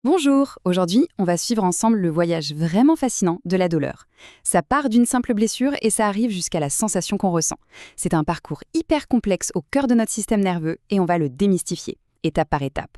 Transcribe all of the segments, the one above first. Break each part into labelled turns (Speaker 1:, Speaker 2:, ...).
Speaker 1: Bonjour, aujourd'hui on va suivre ensemble le voyage vraiment fascinant de la douleur. Ça part d'une simple blessure et ça arrive jusqu'à la sensation qu'on ressent. C'est un parcours hyper complexe au cœur de notre système nerveux et on va le démystifier, étape par étape.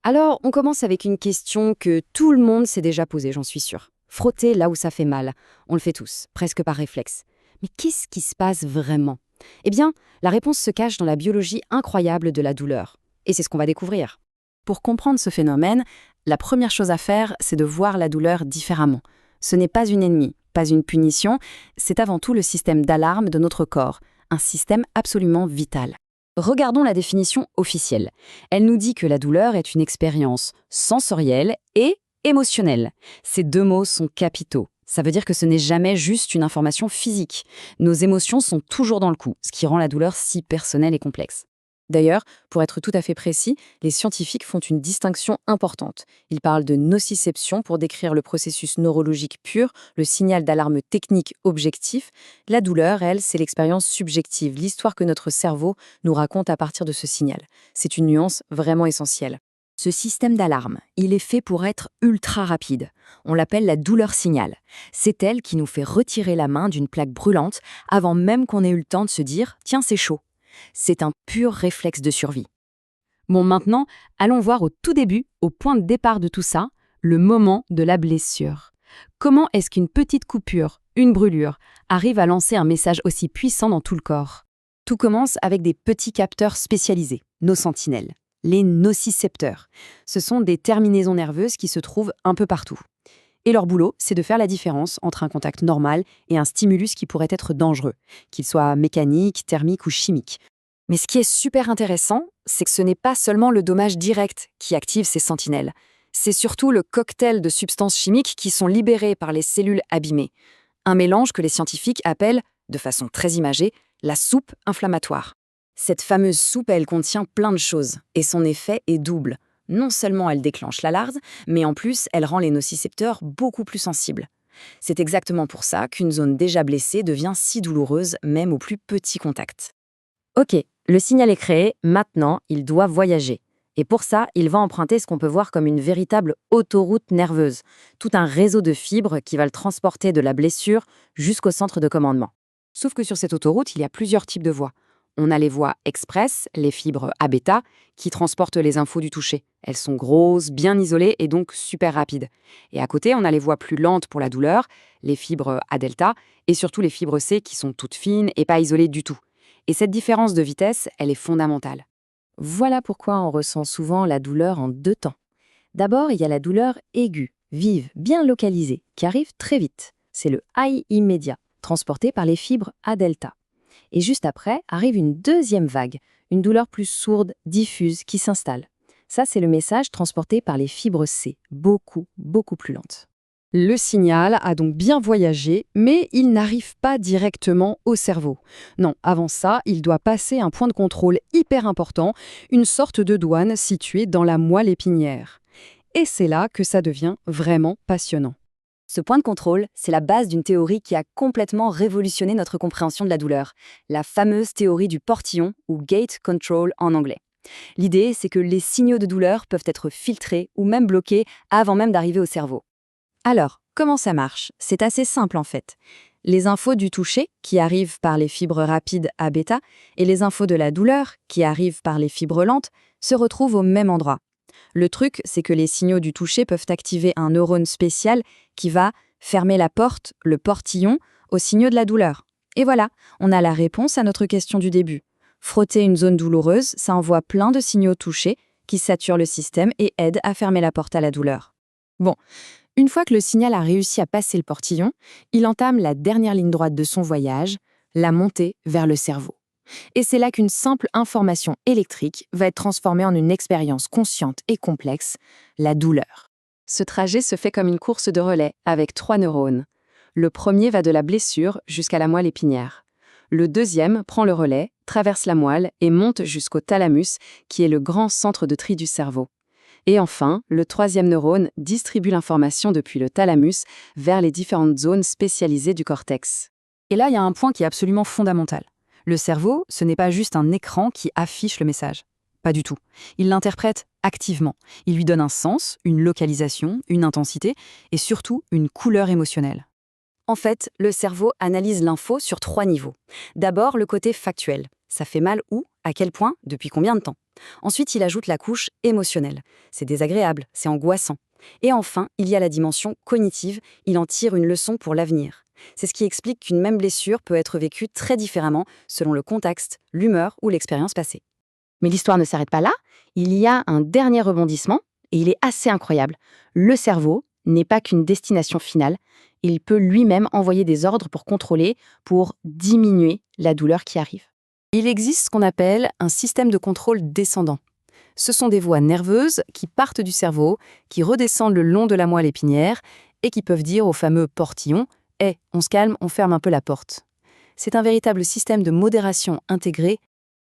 Speaker 1: Alors on commence avec une question que tout le monde s'est déjà posée, j'en suis sûre. Frotter là où ça fait mal, on le fait tous, presque par réflexe. Mais qu'est-ce qui se passe vraiment? Eh bien, la réponse se cache dans la biologie incroyable de la douleur. Et c'est ce qu'on va découvrir. Pour comprendre ce phénomène, la première chose à faire, c'est de voir la douleur différemment. Ce n'est pas une ennemie, pas une punition, c'est avant tout le système d'alarme de notre corps, un système absolument vital. Regardons la définition officielle. Elle nous dit que la douleur est une expérience sensorielle et émotionnelle. Ces deux mots sont capitaux. Ça veut dire que ce n'est jamais juste une information physique. Nos émotions sont toujours dans le coup, ce qui rend la douleur si personnelle et complexe. D'ailleurs, pour être tout à fait précis, les scientifiques font une distinction importante. Ils parlent de nociception pour décrire le processus neurologique pur, le signal d'alarme technique objectif. La douleur, elle, c'est l'expérience subjective, l'histoire que notre cerveau nous raconte à partir de ce signal. C'est une nuance vraiment essentielle. Ce système d'alarme, il est fait pour être ultra rapide. On l'appelle la douleur signal. C'est elle qui nous fait retirer la main d'une plaque brûlante avant même qu'on ait eu le temps de se dire « tiens, c'est chaud ». C'est un pur réflexe de survie. Bon, maintenant, allons voir au tout début, au point de départ de tout ça, le moment de la blessure. Comment est-ce qu'une petite coupure, une brûlure, arrive à lancer un message aussi puissant dans tout le corps? Tout commence avec des petits capteurs spécialisés, nos sentinelles, les nocicepteurs. Ce sont des terminaisons nerveuses qui se trouvent un peu partout. Et leur boulot, c'est de faire la différence entre un contact normal et un stimulus qui pourrait être dangereux, qu'il soit mécanique, thermique ou chimique. Mais ce qui est super intéressant, c'est que ce n'est pas seulement le dommage direct qui active ces sentinelles. C'est surtout le cocktail de substances chimiques qui sont libérées par les cellules abîmées. Un mélange que les scientifiques appellent, de façon très imagée, la soupe inflammatoire. Cette fameuse soupe, elle contient plein de choses, et son effet est double. Non seulement elle déclenche l'alarme, mais en plus, elle rend les nocicepteurs beaucoup plus sensibles. C'est exactement pour ça qu'une zone déjà blessée devient si douloureuse, même au plus petit contact. Ok, le signal est créé, maintenant, il doit voyager. Et pour ça, il va emprunter ce qu'on peut voir comme une véritable autoroute nerveuse, tout un réseau de fibres qui va le transporter de la blessure jusqu'au centre de commandement. Sauf que sur cette autoroute, il y a plusieurs types de voies. On a les voies express, les fibres A-bêta, qui transportent les infos du toucher. Elles sont grosses, bien isolées et donc super rapides. Et à côté, on a les voies plus lentes pour la douleur, les fibres A-delta, et surtout les fibres C qui sont toutes fines et pas isolées du tout. Et cette différence de vitesse, elle est fondamentale. Voilà pourquoi on ressent souvent la douleur en deux temps. D'abord, il y a la douleur aiguë, vive, bien localisée, qui arrive très vite. C'est le high immédiat, transporté par les fibres A-delta. Et juste après, arrive une deuxième vague, une douleur plus sourde, diffuse, qui s'installe. Ça, c'est le message transporté par les fibres C, beaucoup plus lentes. Le signal a donc bien voyagé, mais il n'arrive pas directement au cerveau. Non, avant ça, il doit passer un point de contrôle hyper important, une sorte de douane située dans la moelle épinière. Et c'est là que ça devient vraiment passionnant. Ce point de contrôle, c'est la base d'une théorie qui a complètement révolutionné notre compréhension de la douleur, la fameuse théorie du portillon, ou gate control en anglais. L'idée, c'est que les signaux de douleur peuvent être filtrés ou même bloqués avant même d'arriver au cerveau. Alors, comment ça marche? C'est assez simple en fait. Les infos du toucher, qui arrivent par les fibres rapides A-bêta, et les infos de la douleur, qui arrivent par les fibres lentes, se retrouvent au même endroit. Le truc, c'est que les signaux du toucher peuvent activer un neurone spécial qui va fermer la porte, le portillon, aux signaux de la douleur. Et voilà, on a la réponse à notre question du début. Frotter une zone douloureuse, ça envoie plein de signaux touchés qui saturent le système et aident à fermer la porte à la douleur. Bon, une fois que le signal a réussi à passer le portillon, il entame la dernière ligne droite de son voyage, la montée vers le cerveau. Et c'est là qu'une simple information électrique va être transformée en une expérience consciente et complexe, la douleur. Ce trajet se fait comme une course de relais avec 3 neurones. Le premier va de la blessure jusqu'à la moelle épinière. Le deuxième prend le relais, traverse la moelle et monte jusqu'au thalamus, qui est le grand centre de tri du cerveau. Et enfin, le troisième neurone distribue l'information depuis le thalamus vers les différentes zones spécialisées du cortex. Et là, il y a un point qui est absolument fondamental. Le cerveau, ce n'est pas juste un écran qui affiche le message. Pas du tout. Il l'interprète activement. Il lui donne un sens, une localisation, une intensité et surtout une couleur émotionnelle. En fait, le cerveau analyse l'info sur 3 niveaux. D'abord, le côté factuel. Ça fait mal où, à quel point, depuis combien de temps. Ensuite, il ajoute la couche émotionnelle. C'est désagréable, c'est angoissant. Et enfin, il y a la dimension cognitive. Il en tire une leçon pour l'avenir. C'est ce qui explique qu'une même blessure peut être vécue très différemment selon le contexte, l'humeur ou l'expérience passée.
Speaker 2: Mais l'histoire ne s'arrête pas là. Il y a un dernier rebondissement, et il est assez incroyable. Le cerveau n'est pas qu'une destination finale. Il peut lui-même envoyer des ordres pour contrôler, pour diminuer la douleur qui arrive.
Speaker 1: Il existe ce qu'on appelle un système de contrôle descendant. Ce sont des voies nerveuses qui partent du cerveau, qui redescendent le long de la moelle épinière et qui peuvent dire au fameux portillon « Hé, on se calme, on ferme un peu la porte ». C'est un véritable système de modération intégré.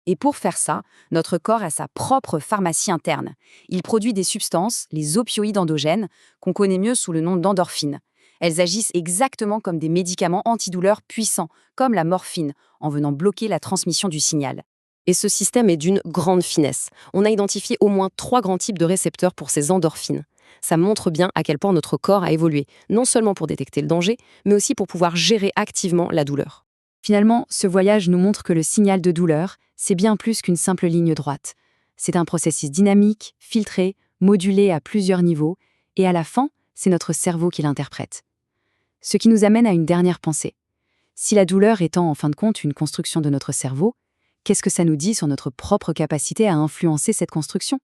Speaker 1: Et pour faire ça, notre corps a sa propre pharmacie interne. Il produit des substances, les opioïdes endogènes, qu'on connaît mieux sous le nom d'endorphines. Elles agissent exactement comme des médicaments antidouleurs puissants, comme la morphine, en venant bloquer la transmission du signal.
Speaker 3: Et ce système est d'une grande finesse. On a identifié au moins 3 grands types de récepteurs pour ces endorphines. Ça montre bien à quel point notre corps a évolué, non seulement pour détecter le danger, mais aussi pour pouvoir gérer activement la douleur.
Speaker 1: Finalement, ce voyage nous montre que le signal de douleur, c'est bien plus qu'une simple ligne droite. C'est un processus dynamique, filtré, modulé à plusieurs niveaux, et à la fin, c'est notre cerveau qui l'interprète. Ce qui nous amène à une dernière pensée. Si la douleur étant en fin de compte une construction de notre cerveau, qu'est-ce que ça nous dit sur notre propre capacité à influencer cette construction ?